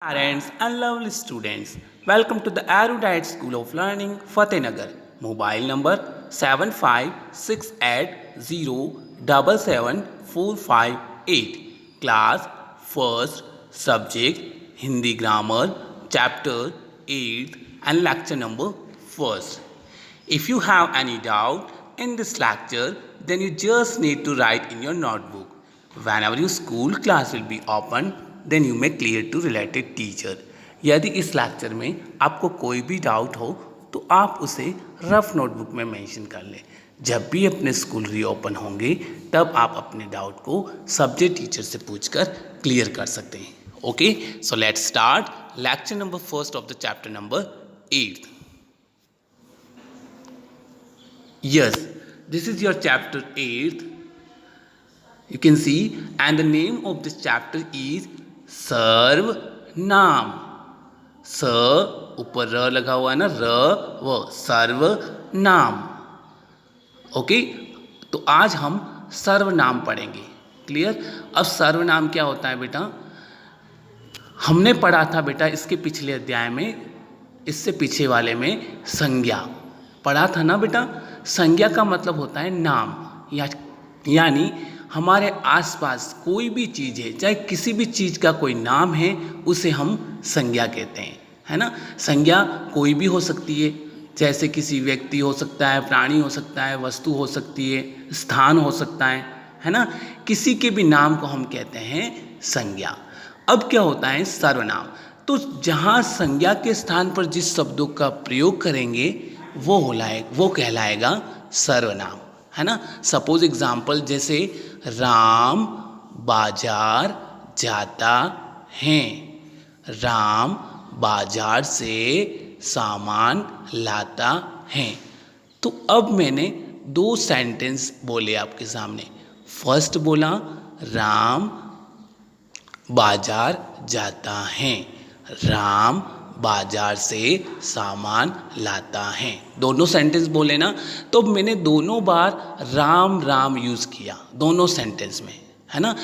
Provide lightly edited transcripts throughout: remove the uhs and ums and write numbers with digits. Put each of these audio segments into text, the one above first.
Parents and lovely students, welcome to the Erudite School of Learning, Fatehnagar. Mobile number 7568077458. Class 1st, Subject Hindi Grammar, Chapter 8th and Lecture number 1st. If you have any doubt in this lecture, then you just need to write in your notebook. Whenever your school class will be open, then you may clear to related teacher. यदि इस lecture में आपको कोई भी doubt हो तो आप उसे रफ नोटबुक में मेंशन कर लें. जब भी अपने स्कूल रीओपन होंगे तब आप अपने डाउट को सब्जेक्ट टीचर से पूछकर क्लियर कर सकते हैं. Okay, so let's start lecture number first of the chapter number 8. Yes, this is your chapter 8th. You can see, and the name of this chapter is सर्व नाम. स ऊपर र लगा हुआ है ना, र व सर्व नाम. ओके, तो आज हम सर्वनाम पढ़ेंगे. क्लियर. अब सर्वनाम क्या होता है बेटा, हमने पढ़ा था बेटा इसके पिछले अध्याय में, इससे पीछे वाले में संज्ञा पढ़ा था ना बेटा. संज्ञा का मतलब होता है नाम, यानी हमारे आसपास कोई भी चीज़ है, चाहे किसी भी चीज़ का कोई नाम है, उसे हम संज्ञा कहते हैं, है ना. संज्ञा कोई भी हो सकती है, जैसे किसी व्यक्ति हो सकता है, प्राणी हो सकता है, वस्तु हो सकती है, स्थान हो सकता है ना. किसी के भी नाम को हम कहते हैं संज्ञा. अब क्या होता है सर्वनाम. तो जहाँ संज्ञा के स्थान पर जिस शब्दों का प्रयोग करेंगे वो कहलाएगा सर्वनाम, है ना. सपोज एग्जाम्पल, जैसे राम बाजार जाता है, राम बाजार से सामान लाता है. तो अब मैंने दो सेंटेंस बोले आपके सामने. फर्स्ट बोला राम बाजार जाता है, राम बाजार से सामान लाता है. दोनों सेंटेंस बोले ना, तो मैंने दोनों बार राम राम यूज़ किया दोनों सेंटेंस में, है ना.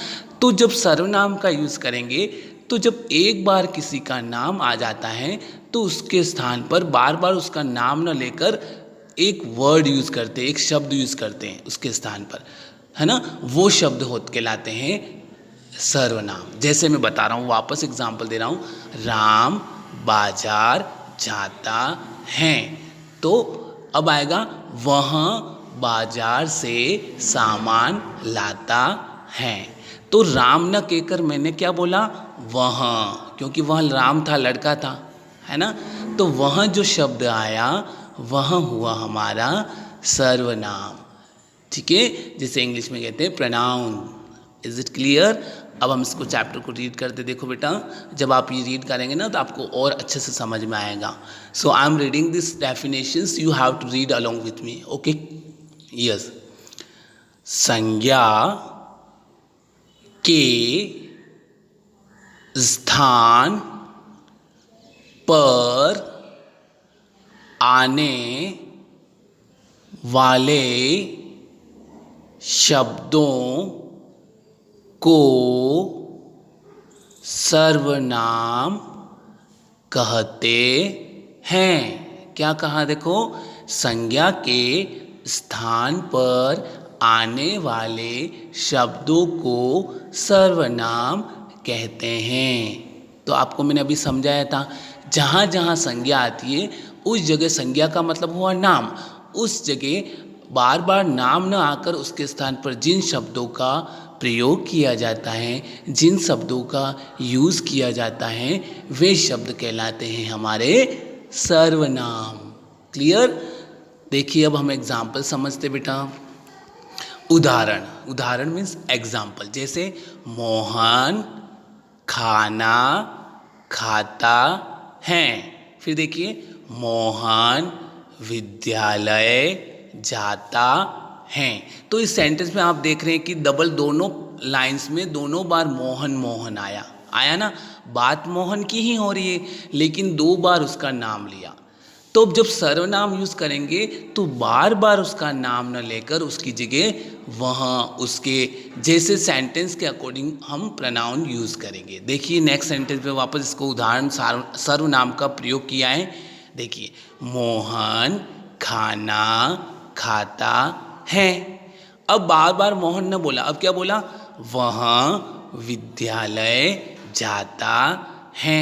तो जब सर्वनाम का यूज़ करेंगे तो जब एक बार किसी का नाम आ जाता है तो उसके स्थान पर बार बार उसका नाम न लेकर एक वर्ड यूज़ करते हैं, एक शब्द यूज़ करते हैं उसके स्थान पर, है ना. वो शब्द कहलाते हैं सर्वनाम. जैसे मैं बता रहा हूँ, वापस एग्जाम्पल दे रहा हूँ. राम बाजार जाता है, तो अब आएगा वह बाजार से सामान लाता है. तो राम न कहकर मैंने क्या बोला, वह, क्योंकि वह राम था, लड़का था, है ना. तो वह जो शब्द आया वह हुआ हमारा सर्वनाम. ठीक है, जिसे इंग्लिश में कहते हैं प्रोनाउन. Is it clear. अब हम इसको चैप्टर को रीड करते. देखो बेटा, जब आप ये रीड करेंगे ना तो आपको और अच्छे से समझ में आएगा. So I am reading this definitions, you have to read along with me. Okay. Yes. संज्ञा के स्थान पर आने वाले शब्दों को सर्वनाम कहते हैं. क्या कहा देखो, संज्ञा के स्थान पर आने वाले शब्दों को सर्वनाम कहते हैं. तो आपको मैंने अभी समझाया था, जहाँ जहाँ संज्ञा आती है उस जगह, संज्ञा का मतलब हुआ नाम, उस जगह बार बार नाम न आकर उसके स्थान पर जिन शब्दों का प्रयोग किया जाता है, जिन शब्दों का यूज़ किया जाता है, वे शब्द कहलाते हैं हमारे सर्वनाम. क्लियर. देखिए, अब हम एग्जाम्पल समझते बेटा. उदाहरण मीन्स एग्जाम्पल. जैसे मोहन खाना खाता है. फिर देखिए, मोहन विद्यालय जाता है. तो इस सेंटेंस में आप देख रहे हैं कि डबल दोनों लाइंस में दोनों बार मोहन मोहन आया ना. बात मोहन की ही हो रही है, लेकिन दो बार उसका नाम लिया. तो जब सर्वनाम यूज करेंगे तो बार बार उसका नाम न लेकर उसकी जगह वहाँ उसके जैसे सेंटेंस के अकॉर्डिंग हम प्रोनाउन यूज करेंगे। देखिए नेक्स्ट सेंटेंस पे वापस इसको उदाहरण सर्वनाम का प्रयोग किया है। देखिए, मोहन खाना खाता है। अब बार बार मोहन न बोला, अब क्या बोला, वह विद्यालय जाता है।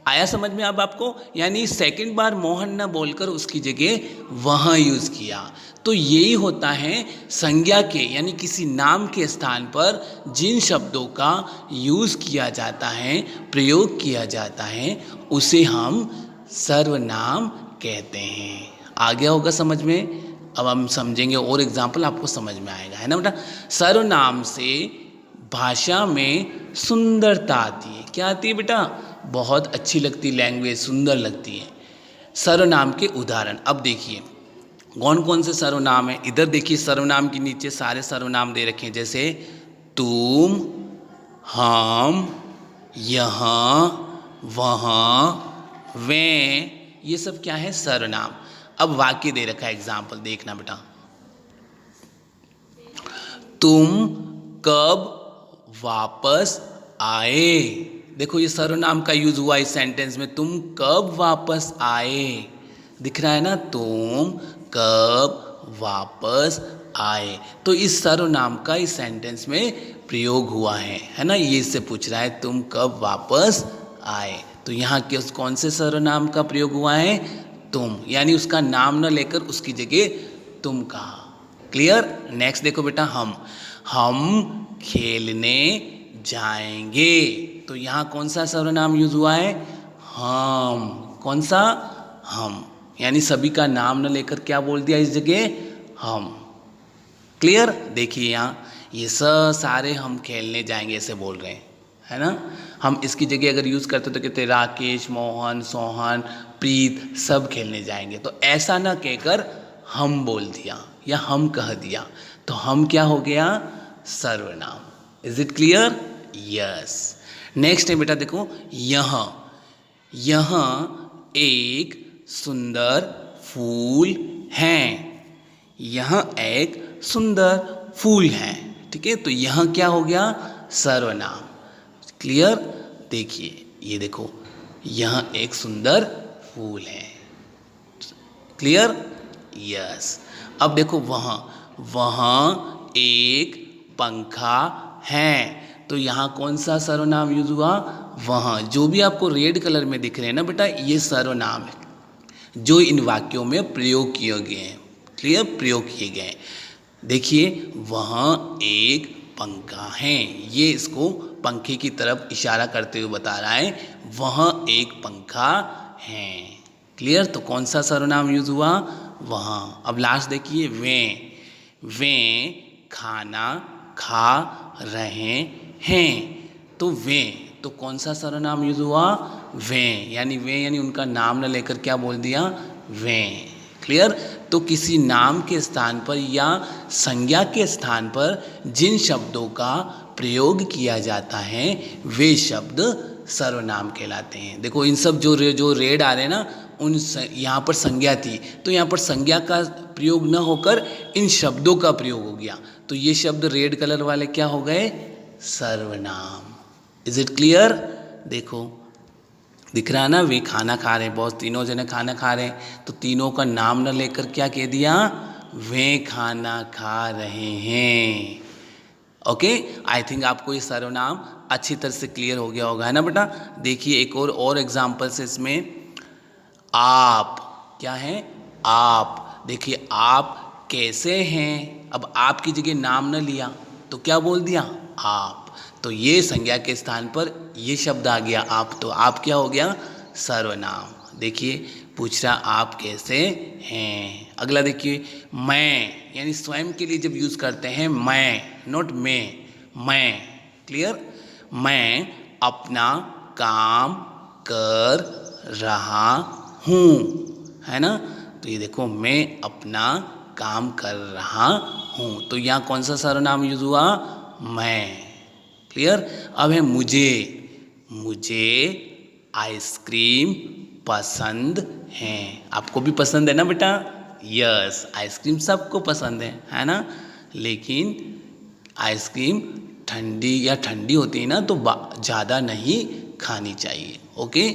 आया समझ में अब आपको? यानी सेकंड बार मोहन न बोलकर उसकी जगह वह यूज किया। तो यही होता है संज्ञा के यानी किसी नाम के स्थान पर जिन शब्दों का यूज किया जाता है, प्रयोग किया जाता है, उसे हम सर्वनाम कहते हैं। आ गया होगा समझ में? अब हम समझेंगे और एग्जाम्पल आपको समझ में आएगा, है ना बेटा। सर्वनाम से भाषा में सुंदरता आती है। क्या आती है बेटा? बहुत अच्छी लगती लैंग्वेज, सुंदर लगती है। सर्वनाम के उदाहरण अब देखिए कौन कौन से सर्वनाम है। इधर देखिए सर्वनाम के नीचे सारे सर्वनाम दे रखे हैं, जैसे तुम, हम, यहाँ, वहाँ, वे, ये सब क्या है? सर्वनाम। अब वाक्य दे रखा है, एग्जाम्पल देखना बेटा। तुम कब वापस आए? देखो ये सर्वनाम का यूज हुआ इस सेंटेंस में। तुम कब वापस आए, दिख रहा है ना, तुम कब वापस आए। तो इस सर्वनाम का इस सेंटेंस में प्रयोग हुआ है ना। ये इससे पूछ रहा है तुम कब वापस आए। तो यहाँ के कौन से सर्वनाम का प्रयोग हुआ है? तुम, यानी उसका नाम न लेकर उसकी जगह तुम कहा। क्लियर? नेक्स्ट देखो बेटा, हम खेलने जाएंगे। तो यहाँ कौन सा सर्वनाम यूज हुआ है? हम। कौन सा? हम, यानी सभी का नाम न लेकर क्या बोल दिया इस जगह? हम। क्लियर? देखिए यहाँ ये सारे हम खेलने जाएंगे ऐसे बोल रहे हैं, है ना। हम इसकी जगह अगर यूज करते तो कहते राकेश, मोहन, सोहन, प्रीत सब खेलने जाएंगे। तो ऐसा ना कहकर हम बोल दिया या हम कह दिया, तो हम क्या हो गया? सर्वनाम। Is it clear? Yes. Next है बेटा देखो, यहाँ एक सुंदर फूल है। यहाँ एक सुंदर फूल है, ठीक है। तो यहाँ क्या हो गया? सर्वनाम। क्लियर? देखिए ये देखो, यहाँ एक सुंदर फूल है। क्लियर? यस। अब देखो वहाँ एक पंखा है। तो यहाँ कौन सा सर्वनाम यूज हुआ? वहाँ। जो भी आपको रेड कलर में दिख रहे हैं ना बेटा, ये सर्वनाम है जो इन वाक्यों में प्रयोग किए गए हैं। क्लियर? प्रयोग किए गए हैं। देखिए वहाँ एक पंखा है, ये इसको पंखे की तरफ इशारा करते हुए बता रहा है, वहाँ एक पंखा है। क्लियर? तो कौन सा सर्वनाम यूज हुआ? वहाँ। अब लास्ट देखिए, वे खाना खा रहे हैं। तो वे, तो कौन सा सर्वनाम यूज हुआ? वे, यानी उनका नाम न लेकर क्या बोल दिया? वे। क्लियर? तो किसी नाम के स्थान पर या संज्ञा के स्थान पर जिन शब्दों का प्रयोग किया जाता है वे शब्द सर्वनाम कहलाते हैं। देखो इन सब जो रेड आ रहे हैं ना, यहाँ पर संज्ञा थी, तो यहाँ पर संज्ञा का प्रयोग न होकर इन शब्दों का प्रयोग हो गया। तो ये शब्द रेड कलर वाले क्या हो गए? सर्वनाम। Is it clear? देखो दिख रहा है ना, वे खाना खा रहे हैं, बहुत तीनों जने खाना खा रहे हैं, तो तीनों का नाम न लेकर क्या कह दिया? वे खाना खा रहे हैं। ओके, आई थिंक आपको ये सर्वनाम अच्छी तरह से क्लियर हो गया होगा, है ना बेटा। देखिए एक और एग्जाम्पल से इसमें, आप क्या है? आप। देखिए आप कैसे हैं। अब आपकी जगह नाम न लिया तो क्या बोल दिया? आप। तो ये संज्ञा के स्थान पर ये शब्द आ गया आप, तो आप क्या हो गया? सर्वनाम। देखिए पूछ रहा आप कैसे हैं। अगला देखिए, मैं, यानी स्वयं के लिए जब यूज करते हैं मैं, नॉट मैं। क्लियर? मैं अपना काम कर रहा हूँ, है ना। तो ये देखो मैं अपना काम कर रहा हूँ, तो यहाँ कौन सा सर्वनाम यूज हुआ? मैं। क्लियर? अब है मुझे आइसक्रीम पसंद हैं। आपको भी पसंद है ना बेटा? यस, आइसक्रीम सबको पसंद है ना? लेकिन आइसक्रीम ठंडी होती है ना, तो ज़्यादा नहीं खानी चाहिए। Okay,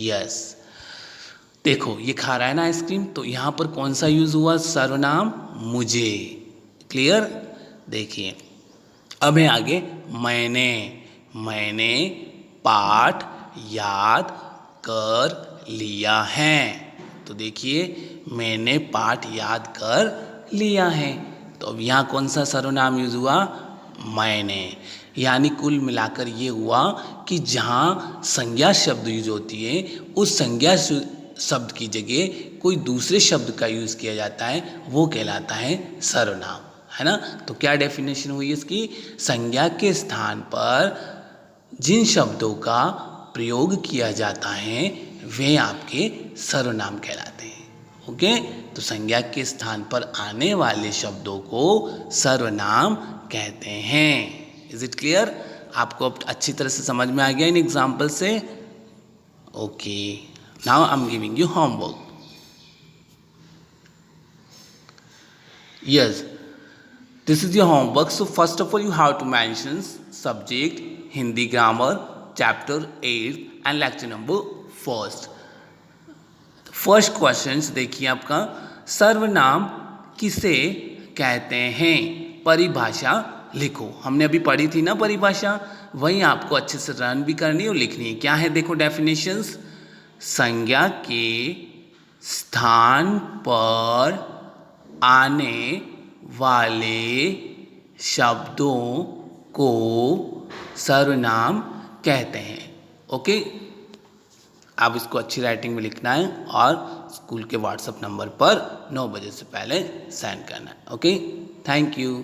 yes. देखो ये खा रहा है ना आइसक्रीम, तो यहाँ पर कौन सा यूज़ हुआ? सर्वनाम मुझे। क्लियर? देखिए अब है आगे मैंने पाठ याद कर लिया है। तो देखिए मैंने पाठ याद कर लिया है, तो अब यहाँ कौन सा सर्वनाम यूज हुआ? मैंने। यानी कुल मिलाकर ये हुआ कि जहाँ संज्ञा शब्द यूज होती है, उस संज्ञा शब्द की जगह कोई दूसरे शब्द का यूज़ किया जाता है, वो कहलाता है सर्वनाम, है ना? तो क्या डेफिनेशन हुई इसकी? संज्ञा के स्थान पर जिन शब्दों का प्रयोग किया जाता है वे आपके सर्वनाम कहलाते हैं। ओके, तो संज्ञा के स्थान पर आने वाले शब्दों को सर्वनाम कहते हैं। Is it clear? आपको अब अच्छी तरह से समझ में आ गया इन एग्जाम्पल से? Okay, now I am giving you homework. Yes, this is your homework. So first of all, you have to mention subject, Hindi grammar, chapter 8 and lecture number 1st. First question देखिए आपका, सर्वनाम किसे कहते हैं? परिभाषा लिखो। हमने अभी पढ़ी थी ना परिभाषा, वही आपको अच्छे से रन भी करनी है और लिखनी है। क्या है देखो डेफिनेशंस? संज्ञा के स्थान पर आने वाले शब्दों को सर्वनाम कहते हैं। ओके, आप इसको अच्छी राइटिंग में लिखना है और स्कूल के व्हाट्सएप नंबर पर 9 बजे से पहले सेंड करना है। Okay, thank you.